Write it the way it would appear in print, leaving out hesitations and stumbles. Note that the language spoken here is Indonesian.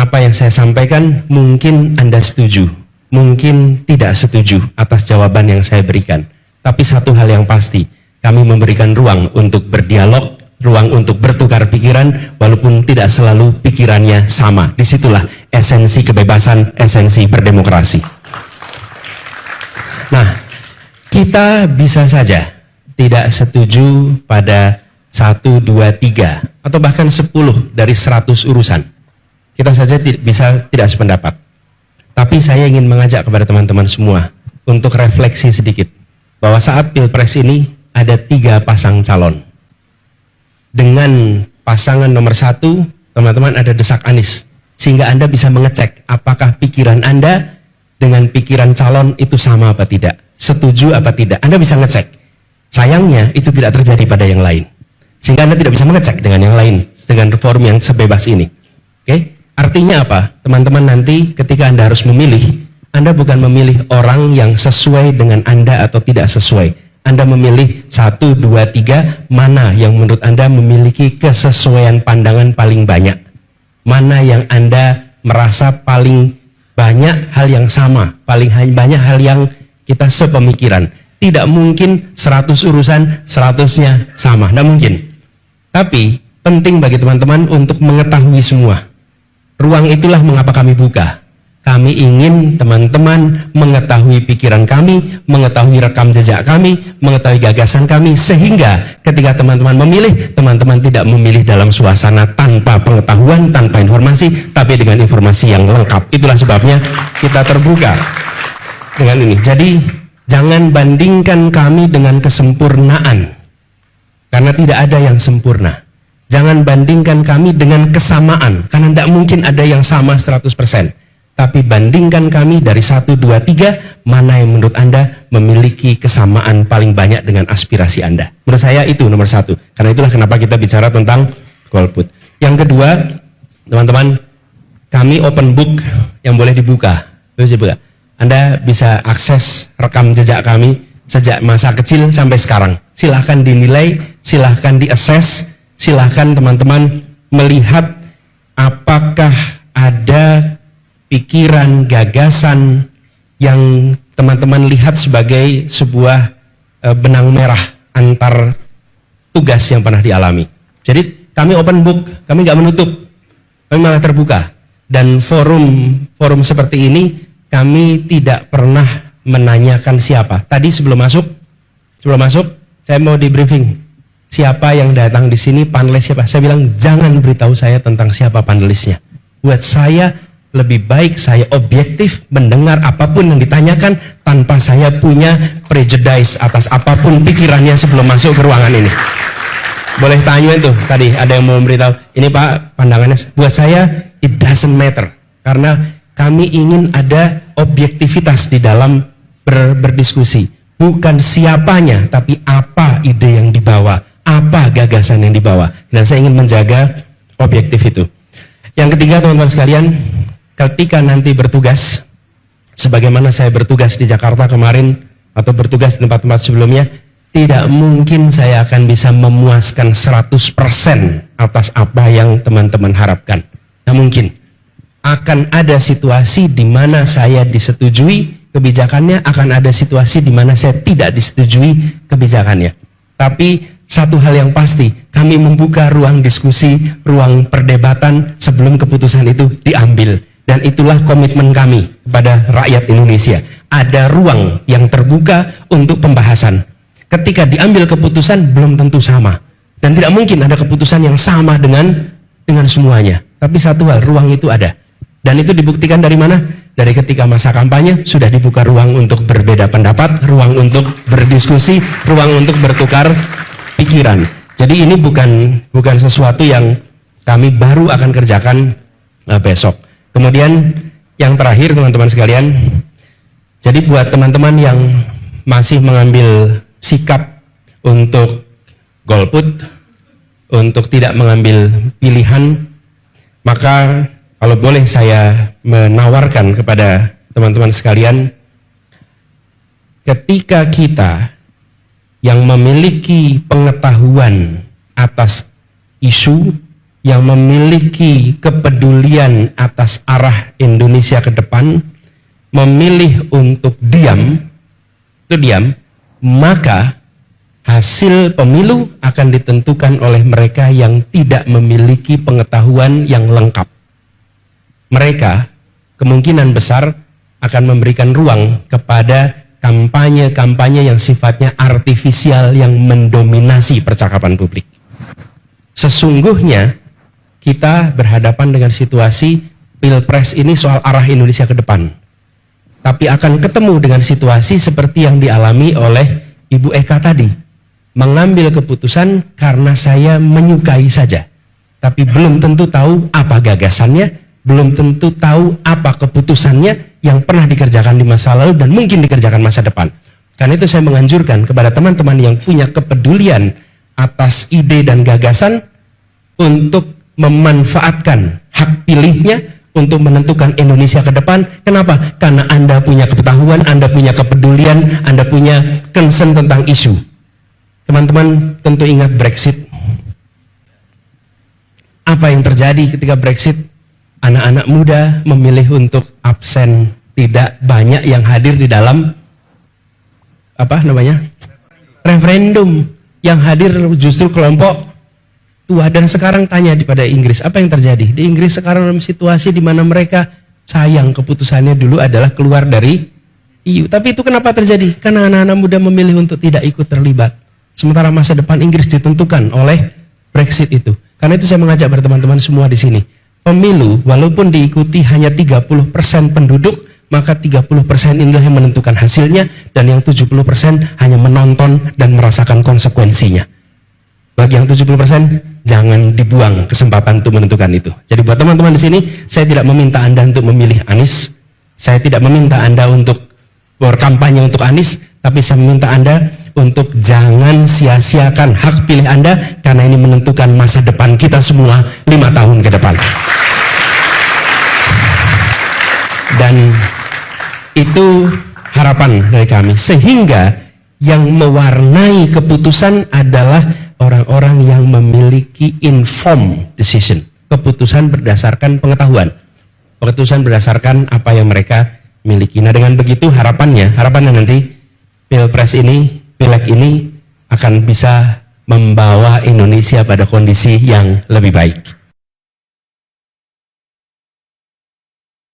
apa yang saya sampaikan mungkin Anda setuju, mungkin tidak setuju atas jawaban yang saya berikan. Tapi satu hal yang pasti, kami memberikan ruang untuk berdialog, ruang untuk bertukar pikiran, walaupun tidak selalu pikirannya sama. Disitulah esensi kebebasan, esensi berdemokrasi. Nah, kita bisa saja tidak setuju pada 1, 2, 3, atau bahkan 10 dari 100 urusan. Kita saja bisa tidak sependapat. Tapi saya ingin mengajak kepada teman-teman semua untuk refleksi sedikit, bahwa saat Pilpres ini ada 3 pasang calon. Dengan pasangan nomor 1, teman-teman ada desak Anies, sehingga Anda bisa mengecek apakah pikiran Anda dengan pikiran calon itu sama apa tidak, setuju apa tidak. Anda bisa ngecek. Sayangnya itu tidak terjadi pada yang lain, sehingga Anda tidak bisa mengecek dengan yang lain dengan forum yang sebebas ini. Oke? Artinya apa? Teman-teman, nanti ketika Anda harus memilih, Anda bukan memilih orang yang sesuai dengan Anda atau tidak sesuai. Anda memilih 1, 2, 3, mana yang menurut Anda memiliki kesesuaian pandangan paling banyak. Mana yang Anda merasa paling banyak hal yang sama, paling banyak hal yang kita sepemikiran. Tidak mungkin 100 urusan 100-nya sama, tidak mungkin. Tapi penting bagi teman-teman untuk mengetahui semua. Ruang itulah mengapa kami buka. Kami ingin teman-teman mengetahui pikiran kami, mengetahui rekam jejak kami, mengetahui gagasan kami, sehingga ketika teman-teman memilih, teman-teman tidak memilih dalam suasana tanpa pengetahuan, tanpa informasi, tapi dengan informasi yang lengkap. Itulah sebabnya kita terbuka dengan ini. Jadi jangan bandingkan kami dengan kesempurnaan, karena tidak ada yang sempurna. Jangan bandingkan kami dengan kesamaan, karena tidak mungkin ada yang sama 100%. Tapi bandingkan kami dari 1, 2, 3, mana yang menurut Anda memiliki kesamaan paling banyak dengan aspirasi Anda. Menurut saya itu nomor 1. Karena itulah kenapa kita bicara tentang golput. Yang kedua, teman-teman, kami open book yang boleh dibuka. Anda bisa akses rekam jejak kami sejak masa kecil sampai sekarang. Silahkan dinilai, silahkan diakses. Silahkan teman-teman melihat apakah ada pikiran, gagasan yang teman-teman lihat sebagai sebuah benang merah antar tugas yang pernah dialami. Jadi kami open book, kami nggak menutup, kami malah terbuka. Dan forum seperti ini kami tidak pernah menanyakan siapa. Tadi sebelum masuk saya mau di briefing. Siapa yang datang di sini, panelis siapa? Saya bilang jangan beritahu saya tentang siapa panelisnya. Buat saya lebih baik saya objektif mendengar apapun yang ditanyakan tanpa saya punya prejudice atas apapun pikirannya sebelum masuk ke ruangan ini. Boleh tanya itu tadi ada yang mau memberitahu. Ini Pak pandangannya. Buat saya it doesn't matter, karena kami ingin ada objektivitas di dalam berdiskusi. Bukan siapanya, tapi apa ide yang dibawa, apa gagasan yang dibawa. Dan saya ingin menjaga objektif itu. Yang ketiga, teman-teman sekalian, ketika nanti bertugas, sebagaimana saya bertugas di Jakarta kemarin, atau bertugas di tempat-tempat sebelumnya, tidak mungkin saya akan bisa memuaskan 100% atas apa yang teman-teman harapkan. Tidak mungkin. Akan ada situasi di mana saya disetujui kebijakannya, akan ada situasi di mana saya tidak disetujui kebijakannya. Tapi satu hal yang pasti, kami membuka ruang diskusi, ruang perdebatan sebelum keputusan itu diambil. Dan itulah komitmen kami kepada rakyat Indonesia. Ada ruang yang terbuka untuk pembahasan. Ketika diambil keputusan belum tentu sama. Dan tidak mungkin ada keputusan yang sama dengan semuanya. Tapi satu hal, ruang itu ada. Dan itu dibuktikan dari mana? Dari ketika masa kampanye sudah dibuka ruang untuk berbeda pendapat, ruang untuk berdiskusi, ruang untuk bertukar pikiran. Jadi ini bukan sesuatu yang kami baru akan kerjakan besok. Kemudian yang terakhir teman-teman sekalian, jadi buat teman-teman yang masih mengambil sikap untuk golput, untuk tidak mengambil pilihan, maka kalau boleh saya menawarkan kepada teman-teman sekalian, ketika kita yang memiliki pengetahuan atas isu, yang memiliki kepedulian atas arah Indonesia ke depan, memilih untuk diam, maka hasil pemilu akan ditentukan oleh mereka yang tidak memiliki pengetahuan yang lengkap. Mereka kemungkinan besar akan memberikan ruang kepada kampanye-kampanye yang sifatnya artifisial yang mendominasi percakapan publik. Sesungguhnya kita berhadapan dengan situasi Pilpres ini soal arah Indonesia ke depan. Tapi akan ketemu dengan situasi seperti yang dialami oleh Ibu Eka tadi. Mengambil keputusan karena saya menyukai saja. Tapi belum tentu tahu apa gagasannya, belum tentu tahu apa keputusannya yang pernah dikerjakan di masa lalu dan mungkin dikerjakan masa depan. Karena itu saya menganjurkan kepada teman-teman yang punya kepedulian atas ide dan gagasan untuk memanfaatkan hak pilihnya untuk menentukan Indonesia ke depan. Kenapa? Karena Anda punya pengetahuan, Anda punya kepedulian, Anda punya concern tentang isu. Teman-teman tentu ingat Brexit. Apa yang terjadi ketika Brexit? Anak-anak muda memilih untuk absen, tidak banyak yang hadir di dalam referendum. Yang hadir justru kelompok tua. Dan sekarang tanya pada Inggris, apa yang terjadi? Di Inggris sekarang dalam situasi di mana mereka sayang keputusannya dulu adalah keluar dari EU. Tapi itu kenapa terjadi? Karena anak-anak muda memilih untuk tidak ikut terlibat. Sementara masa depan Inggris ditentukan oleh Brexit itu. Karena itu saya mengajak pada teman-teman semua di sini. Pemilu walaupun diikuti hanya 30% penduduk, maka 30% inilah yang menentukan hasilnya, dan yang 70% hanya menonton dan merasakan konsekuensinya. Bagi yang 70%, jangan dibuang kesempatan untuk menentukan itu. Jadi buat teman-teman di sini, saya tidak meminta Anda untuk memilih Anies. Saya tidak meminta Anda untuk berkampanye untuk Anies, tapi saya meminta Anda untuk jangan sia-siakan hak pilih Anda, karena ini menentukan masa depan kita semua 5 tahun ke depan. Dan itu harapan dari kami, sehingga yang mewarnai keputusan adalah orang-orang yang memiliki informed decision, keputusan berdasarkan pengetahuan, keputusan berdasarkan apa yang mereka miliki. Nah, dengan begitu harapannya nanti Pilpres ini, Pileg ini akan bisa membawa Indonesia pada kondisi yang lebih baik.